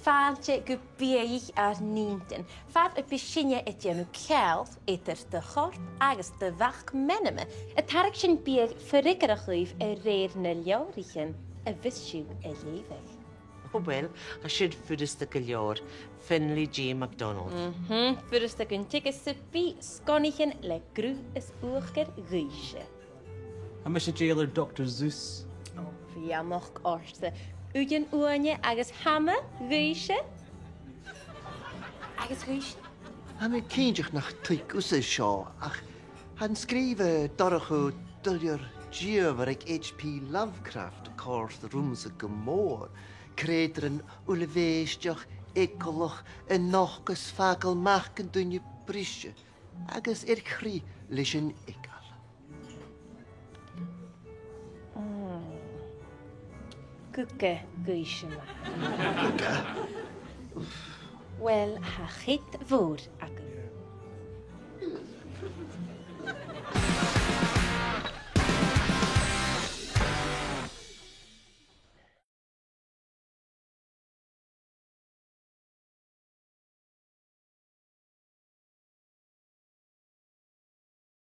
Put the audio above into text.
fáilte go bíoich ar Inntinn. Fad y bysinne y dianw celf eithyr dy chort agus dy fach menime. Y tarag sy'n bíag ffyrig ar y chwyf y reir na leorichen y fysiw y leifig. Oh, well, I should fyrus the galeor, Finley G. MacDonald. Fyrus the guntig is sypi, skonichen le grw is oorger gysje. I'm a jailer Dr. Zeus. Oh, via moch orste. Ugen oanje agus hamme gysje. Agus gysje? I'm a kindjach nach tuig usse shaw, ach, han skrive dorchu duljer Geovarik H.P. Lovecraft, cors the rooms of Gomor. Creatran uleveistjach, ecolach, en nochgus fagel machen dunje brisje, agus chri lischen eagail. Kuke gysje ma. Wel, ha chit voor agus.